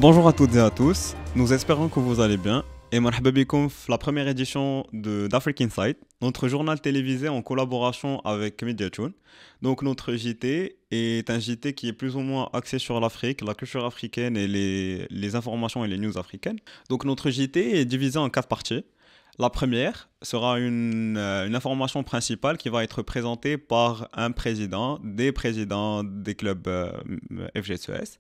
Bonjour à toutes et à tous, nous espérons que vous allez bien et marhaba bikoum في la première édition d'Africa Insight, notre journal télévisé en collaboration avec Mediatoon. Donc notre JT est un JT qui est plus ou moins axé sur l'Afrique, la culture africaine et les informations et les news africaines. Donc notre JT est divisé en 4 parties. La première sera une information principale qui va être présentée par un président des clubs FGSES.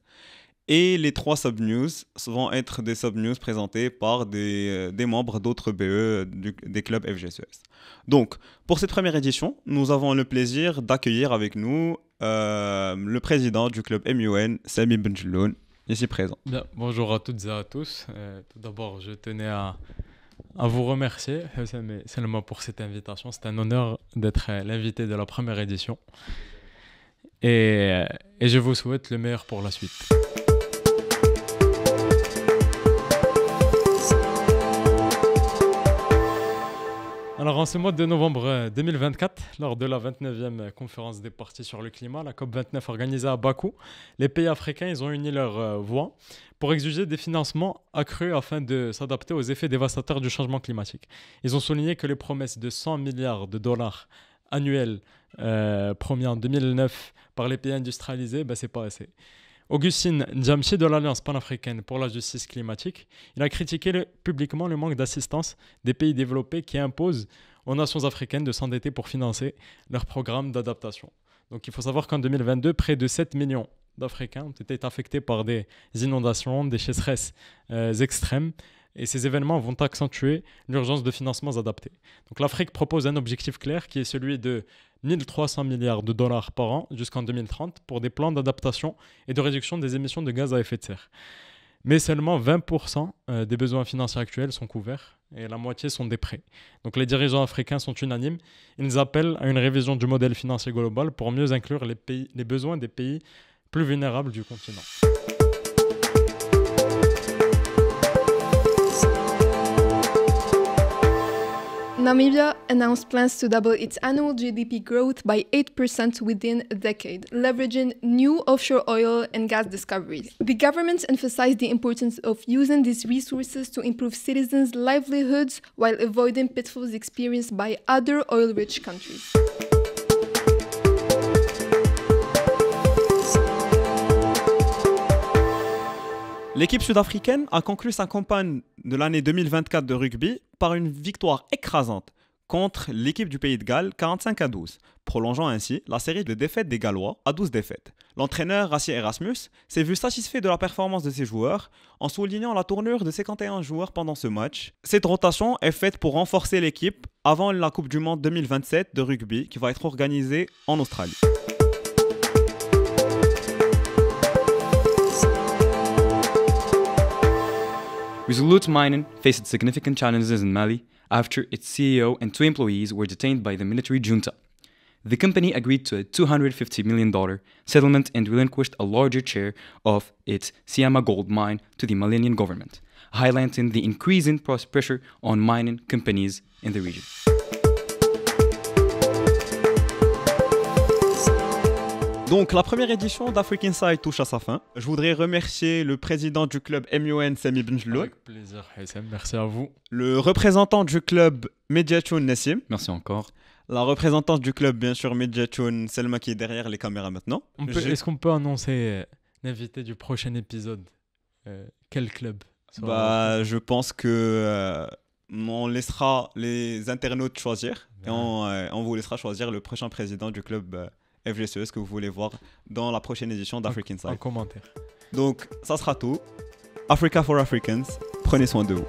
Et les 3 sub-news vont être des sub-news présentés par des membres d'autres BE des clubs FGSES. Donc, pour cette première édition, nous avons le plaisir d'accueillir avec nous le président du club MUN, Sami Benjelloun, ici présent. Bien, bonjour à toutes et à tous. Tout d'abord, je tenais à vous remercier, seulement pour cette invitation. C'est un honneur d'être l'invité de la première édition. Et je vous souhaite le meilleur pour la suite. Alors, en ce mois de novembre 2024, lors de la 29e conférence des parties sur le climat, la COP29 organisée à Bakou, les pays africains ils ont uni leur voix pour exiger des financements accrus afin de s'adapter aux effets dévastateurs du changement climatique. Ils ont souligné que les promesses de 100 milliards de dollars annuels promis en 2009 par les pays industrialisés, c'est pas assez. Augustine Ndiamchi de l'Alliance panafricaine pour la justice climatique, il a critiqué publiquement le manque d'assistance des pays développés qui imposent aux nations africaines de s'endetter pour financer leurs programmes d'adaptation. Donc il faut savoir qu'en 2022, près de 7 millions d'Africains ont été affectés par des inondations, des sécheresses extrêmes. Et ces événements vont accentuer l'urgence de financements adaptés. Donc l'Afrique propose un objectif clair qui est celui de 1300 milliards de dollars par an jusqu'en 2030 pour des plans d'adaptation et de réduction des émissions de gaz à effet de serre. Mais seulement 20% des besoins financiers actuels sont couverts et la moitié sont des prêts. Donc les dirigeants africains sont unanimes. Ils appellent à une révision du modèle financier global pour mieux inclure les besoins des pays plus vulnérables du continent. Namibia announced plans to double its annual GDP growth by 8% within a decade, leveraging new offshore oil and gas discoveries. The government emphasized the importance of using these resources to improve citizens' livelihoods while avoiding pitfalls experienced by other oil-rich countries. L'équipe sud-africaine a conclu sa campagne de l'année 2024 de rugby par une victoire écrasante contre l'équipe du Pays de Galles 45-12, prolongeant ainsi la série de défaites des Gallois à 12 défaites. L'entraîneur Rassie Erasmus s'est vu satisfait de la performance de ses joueurs en soulignant la tournure de 51 joueurs pendant ce match. Cette rotation est faite pour renforcer l'équipe avant la Coupe du Monde 2027 de rugby qui va être organisée en Australie. Resolute Mining faced significant challenges in Mali after its CEO and 2 employees were detained by the military junta. The company agreed to a $250 million settlement and relinquished a larger share of its Siama gold mine to the Malian government, highlighting the increasing pressure on mining companies in the region. Donc la première édition d'Africa Insight touche à sa fin. Je voudrais remercier le président du club MUN, Sami Benjelloun. Avec plaisir, Hassem. Merci à vous. Le représentant du club Mediatoon, Nassim. Merci encore. La représentante du club, bien sûr, Mediatoon, Selma qui est derrière les caméras maintenant. Est-ce qu'on peut annoncer l'invité du prochain épisode quel club Je pense que on laissera les internautes choisir. Et on vous laissera choisir le prochain président du club FGSES que vous voulez voir dans la prochaine édition d'Africa Insight. En commentaire. Donc, ça sera tout. Africa for Africans, prenez soin de vous.